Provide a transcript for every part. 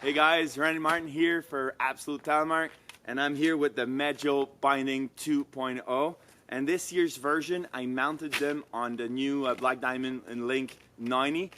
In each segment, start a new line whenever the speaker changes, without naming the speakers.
Hey guys, Randy Martin here for Absolute Telemark, and I'm here with the Meidjo Binding 2.0. And this year's version, I mounted them on the new Black Diamond and Link 90.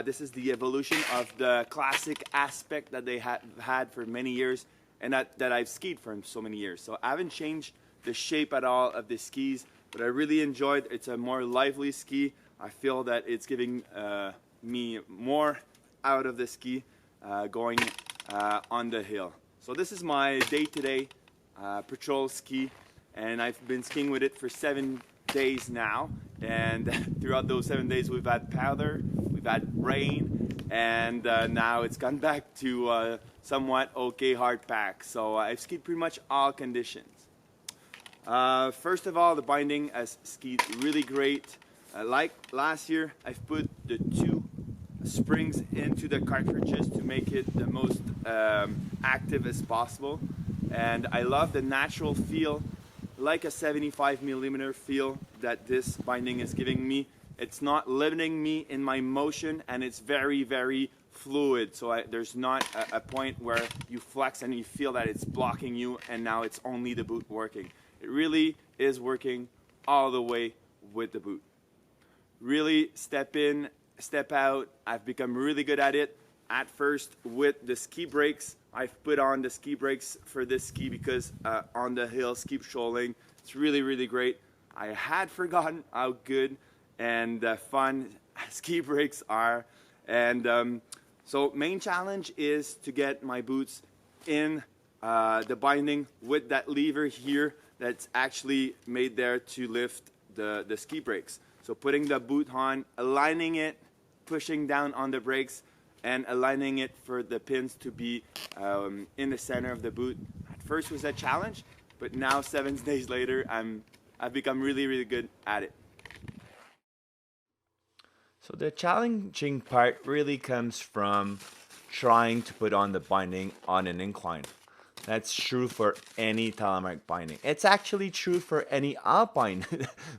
This is the evolution of the classic aspect that they had for many years, and that I've skied for so many years. So I haven't changed the shape at all of the skis, but I really enjoyed it. It's a more lively ski. I feel that it's giving me more out of the ski going on the hill. So this is my day-to-day patrol ski, and I've been skiing with it for 7 days now. And throughout those 7 days, we've had powder, we've had rain, and now it's gone back to somewhat okay hard pack. So I've skied pretty much all conditions. First of all, the binding has skied really great. Like last year, I've put the 2 springs into the cartridges to make it the most active as possible, and I love the natural feel, like a 75mm feel that this binding is giving me. It's not limiting me in my motion, and it's very, very fluid, so there's not a point where you flex and you feel that it's blocking you and now it's only the boot working. It really is working all the way with the boot. Really step in, step out. I've become really good at it. At first with the ski brakes, I've put on the ski brakes for this ski because on the hills, keep trolling. It's really, really great. I had forgotten how good and fun ski brakes are. And so main challenge is to get my boots in the binding with that lever here that's actually made there to lift the ski brakes. So putting the boot on, aligning it, pushing down on the brakes, and aligning it for the pins to be in the center of the boot. At first was a challenge, but now 7 days later, I've become really, really good at it.
So the challenging part really comes from trying to put on the binding on an incline. That's true for any telemark binding. It's actually true for any alpine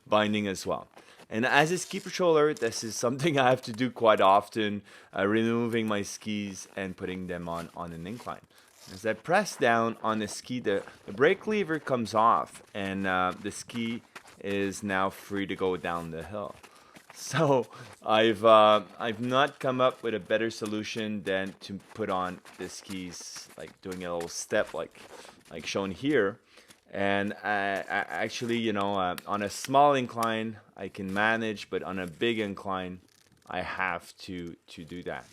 binding as well. And as a ski patroller, this is something I have to do quite often, removing my skis and putting them on an incline. As I press down on the ski, the brake lever comes off, and the ski is now free to go down the hill. So I've not come up with a better solution than to put on the skis, like doing a little step like shown here. And actually, you know, on a small incline I can manage, but on a big incline I have to do that,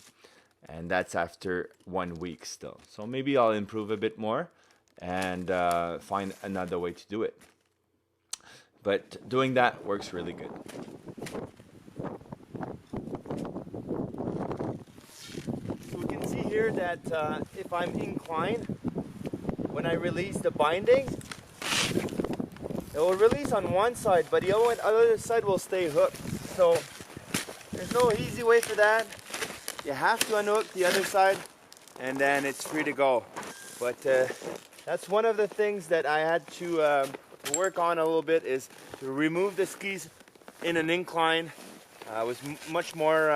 and that's after 1 week still. So maybe I'll improve a bit more and find another way to do it. But doing that works really good.
So we can see here that if I'm inclined, when I release the binding, it will release on one side, but the other side will stay hooked. So there's no easy way for that. You have to unhook the other side, and then it's free to go. But that's one of the things that I had to work on a little bit, is to remove the skis in an incline. It was much more,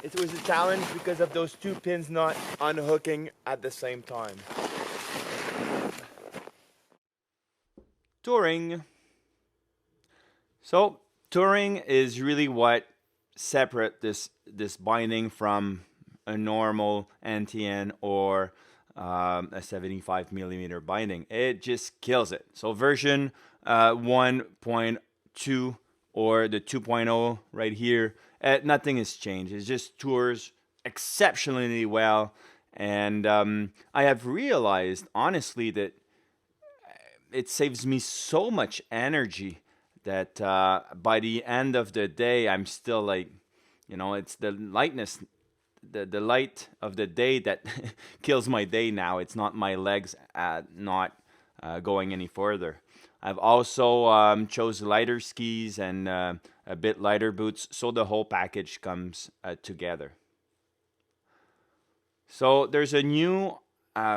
it was a challenge because of those 2 pins not unhooking at the same time.
Touring. So touring is really what separate this binding from a normal NTN or a 75mm binding. It just kills it. So version 1.2 or the 2.0 right here, nothing has changed. It just tours exceptionally well, and I have realized honestly that it saves me so much energy that by the end of the day, I'm still like, you know, it's the lightness, the light of the day that kills my day now. It's not my legs not going any further. I've also chose lighter skis and a bit lighter boots, so the whole package comes together. So there's a new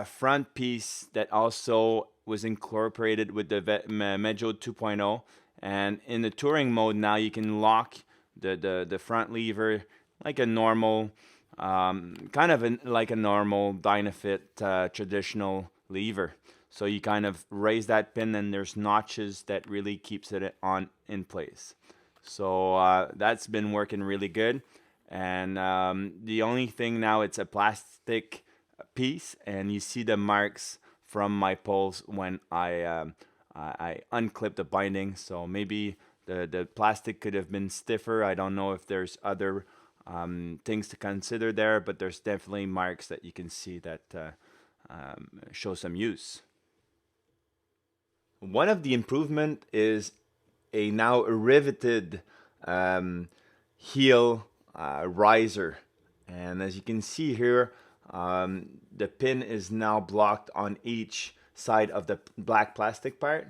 front piece that also was incorporated with the Meidjo 2.0, and in the touring mode now you can lock the front lever like a normal kind of like a normal Dynafit traditional lever. So you kind of raise that pin, and there's notches that really keeps it on in place. So that's been working really good. And the only thing now, it's a plastic piece, and you see the marks from my poles when I unclip the binding. So maybe the plastic could have been stiffer. I don't know if there's other things to consider there, but there's definitely marks that you can see that show some use. One of the improvement is a now riveted heel riser, and as you can see here, the pin is now blocked on each side of the black plastic part,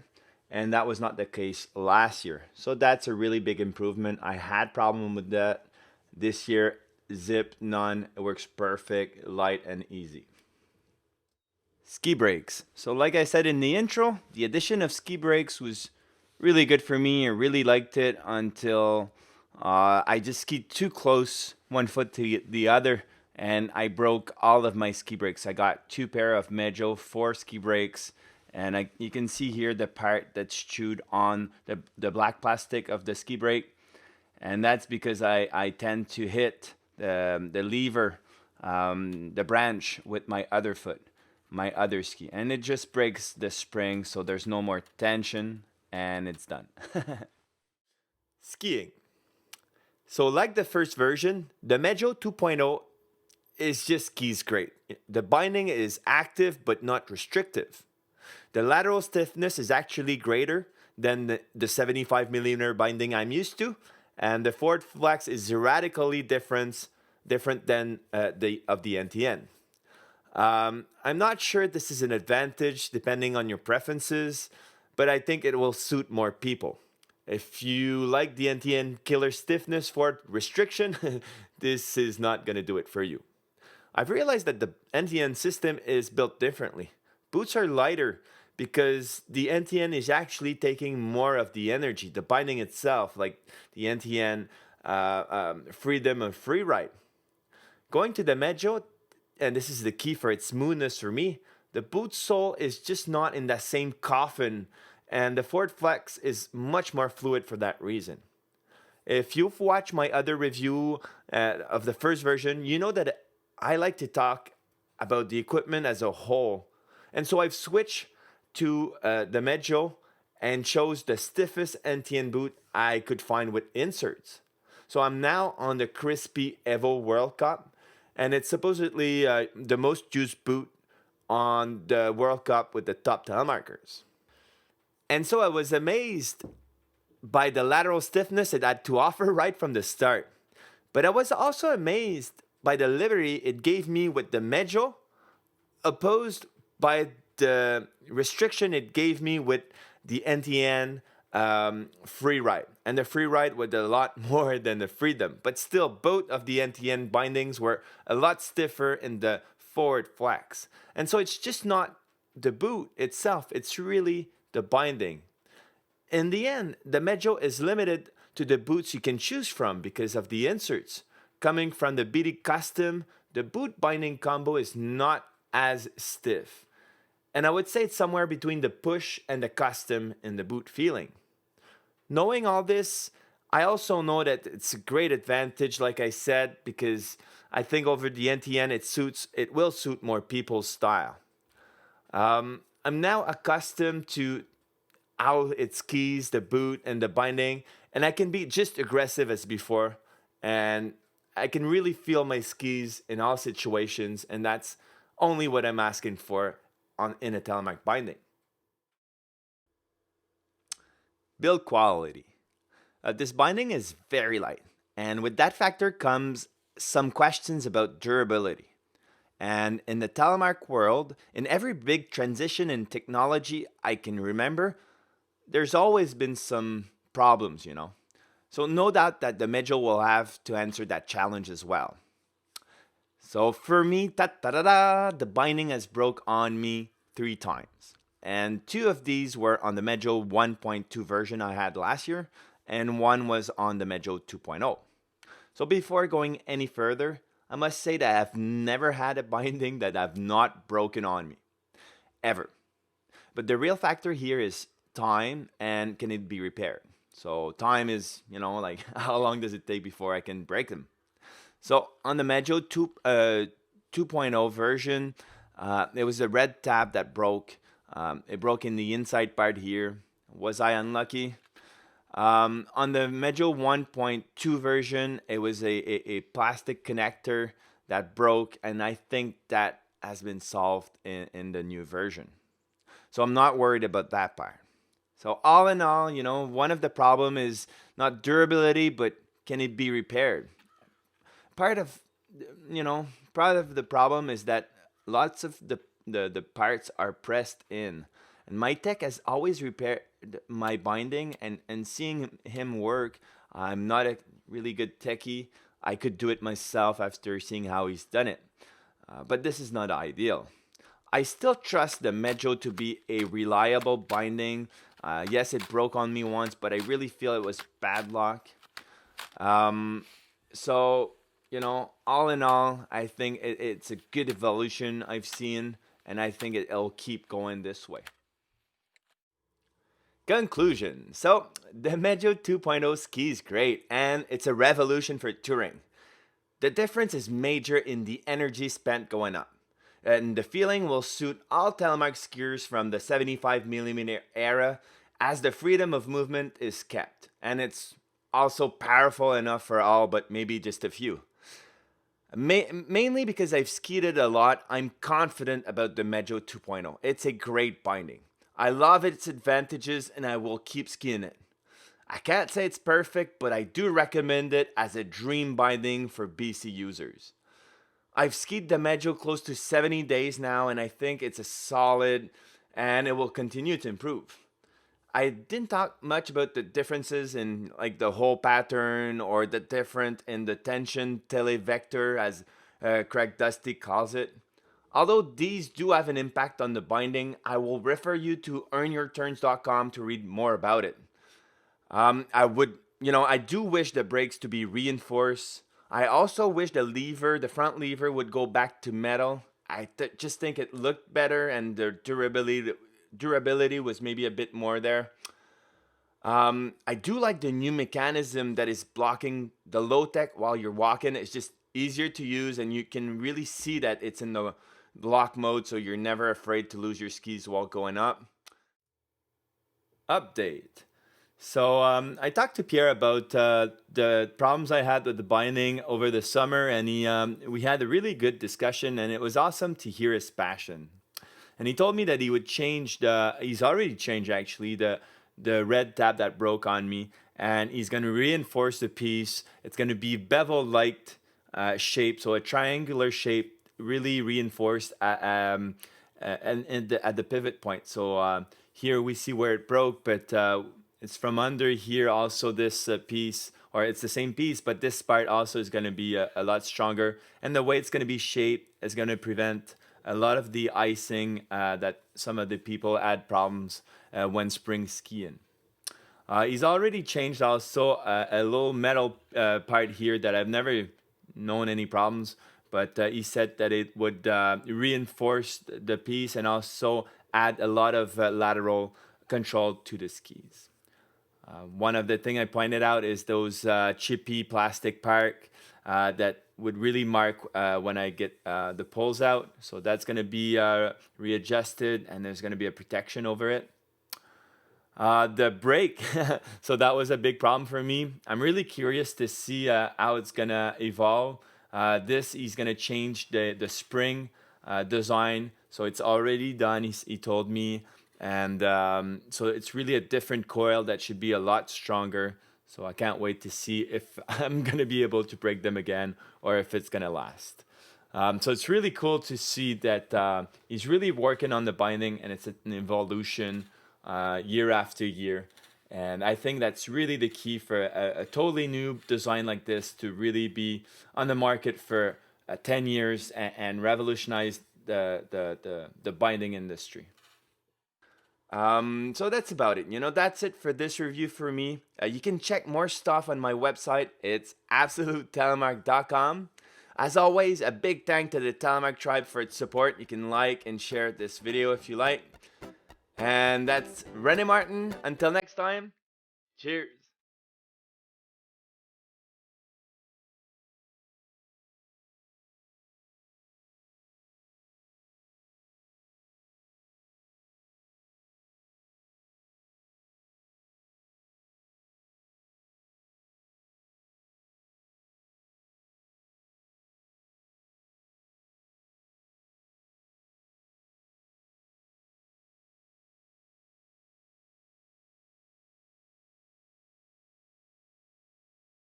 and that was not the case last year. So that's a really big improvement. I had problem with that. This year, zip, none. It works perfect, light and easy. Ski brakes. So like I said in the intro, the addition of ski brakes was really good for me. I really liked it until I just skied too close, one foot to the other, and I broke all of my ski brakes. I got 2 pair of Meidjo 4 ski brakes, and you can see here the part that's chewed on the black plastic of the ski brake, and that's because I tend to hit the lever, the branch with my other foot, my other ski, and it just breaks the spring, so there's no more tension, and it's done. Skiing. So like the first version, the Meidjo 2.0 is just skis great. The binding is active but not restrictive. The lateral stiffness is actually greater than the 75 millimeter binding I'm used to, and the forward flex is radically different than the NTN. I'm not sure this is an advantage depending on your preferences, but I think it will suit more people. If you like the NTN killer stiffness for restriction, this is not going to do it for you. I've realized that the NTN system is built differently. Boots are lighter because the NTN is actually taking more of the energy, the binding itself, like the NTN freedom and free ride. Going to the Meidjo, and this is the key for its smoothness for me, the boot sole is just not in that same coffin, and the forward flex is much more fluid for that reason. If you've watched my other review of the first version, you know that I like to talk about the equipment as a whole. And so I've switched to the Meidjo and chose the stiffest NTN boot I could find with inserts. So I'm now on the Crispy Evo World Cup, and it's supposedly the most used boot on the World Cup with the top telemarkers. And so I was amazed by the lateral stiffness it had to offer right from the start. But I was also amazed by the livery it gave me with the Meidjo, opposed by the restriction it gave me with the NTN free ride. And the free ride was a lot more than the freedom. But still, both of the NTN bindings were a lot stiffer in the forward flex. And so it's just not the boot itself, it's really the binding. In the end, the Meidjo is limited to the boots you can choose from because of the inserts. Coming from the BD Custom, the boot binding combo is not as stiff. And I would say it's somewhere between the push and the custom in the boot feeling. Knowing all this, I also know that it's a great advantage, like I said, because I think over the NTN it will suit more people's style. I'm now accustomed to how it skis, the boot, and the binding, and I can be just aggressive as before, and I can really feel my skis in all situations, and that's only what I'm asking for in a telemark binding. Build quality. This binding is very light, and with that factor comes some questions about durability. And in the telemark world, in every big transition in technology I can remember, there's always been some problems, So no doubt that the Meidjo will have to answer that challenge as well. So for me, the binding has broke on me 3 times. And 2 of these were on the Meidjo 1.2 version I had last year, and 1 was on the Meidjo 2.0. So before going any further, I must say that I've never had a binding that I've not broken on me, ever. But the real factor here is time and can it be repaired. So time is, like how long does it take before I can break them? So on the Meidjo 2.0 version, it was a red tab that broke. It broke in the inside part here. Was I unlucky? On the Meidjo 1.2 version, it was a plastic connector that broke, and I think that has been solved in the new version. So I'm not worried about that part. So all in all, one of the problem is not durability, but can it be repaired? Part of, part of the problem is that lots of the parts are pressed in. And my tech has always repaired my binding, and seeing him work, I'm not a really good techie. I could do it myself after seeing how he's done it. But this is not ideal. I still trust the Meidjo to be a reliable binding. Yes, it broke on me once, but I really feel it was bad luck. So, all in all, I think it's a good evolution I've seen, and I think it'll keep going this way. Conclusion. So, the Meidjo 2.0 ski is great, and it's a revolution for touring. The difference is major in the energy spent going up. And the feeling will suit all telemark skiers from the 75mm era, as the freedom of movement is kept. And it's also powerful enough for all, but maybe just a few. Mainly because I've skied it a lot, I'm confident about the Meidjo 2.0. It's a great binding. I love its advantages and I will keep skiing it. I can't say it's perfect, but I do recommend it as a dream binding for BC users. I've skied the Meidjo close to 70 days now, and I think it's a solid, and it will continue to improve. I didn't talk much about the differences in like the whole pattern or the different in the tension televector, as Craig Dusty calls it. Although these do have an impact on the binding, I will refer you to earnyourturns.com to read more about it. I do wish the brakes to be reinforced. I also wish the front lever would go back to metal. Just think it looked better, and the durability was maybe a bit more there. I do like the new mechanism that is blocking the low tech while you're walking. It's just easier to use, and you can really see that it's in the lock mode, so you're never afraid to lose your skis while going up. Update. So I talked to Pierre about the problems I had with the binding over the summer, and we had a really good discussion, and it was awesome to hear his passion. And he told me that he would change he's already changed actually the red tab that broke on me, and he's going to reinforce the piece. It's going to be bevel-like shape, so a triangular shape, really reinforced at the pivot point. So here we see where it broke, but it's from under here also this piece, or it's the same piece, but this part also is going to be a lot stronger. And the way it's going to be shaped is going to prevent a lot of the icing that some of the people had problems when spring skiing. He's already changed also a little metal part here that I've never known any problems, but he said that it would reinforce the piece and also add a lot of lateral control to the skis. One of the things I pointed out is those chippy plastic part that would really mark when I get the poles out. So that's going to be readjusted, and there's going to be a protection over it. The brake, so that was a big problem for me. I'm really curious to see how it's going to evolve. He's going to change the spring design. So it's already done, he told me. And so it's really a different coil that should be a lot stronger. So I can't wait to see if I'm going to be able to break them again or if it's going to last. So it's really cool to see that he's really working on the binding, and it's an evolution year after year. And I think that's really the key for a totally new design like this to really be on the market for 10 years and revolutionize the binding industry. So that's about it. That's it for this review for me. You can check more stuff on my website. It's absolutetelemark.com. As always, a big thank to the Telemark tribe for its support. You can like and share this video if you like. And that's René Martin. Until next time, cheers.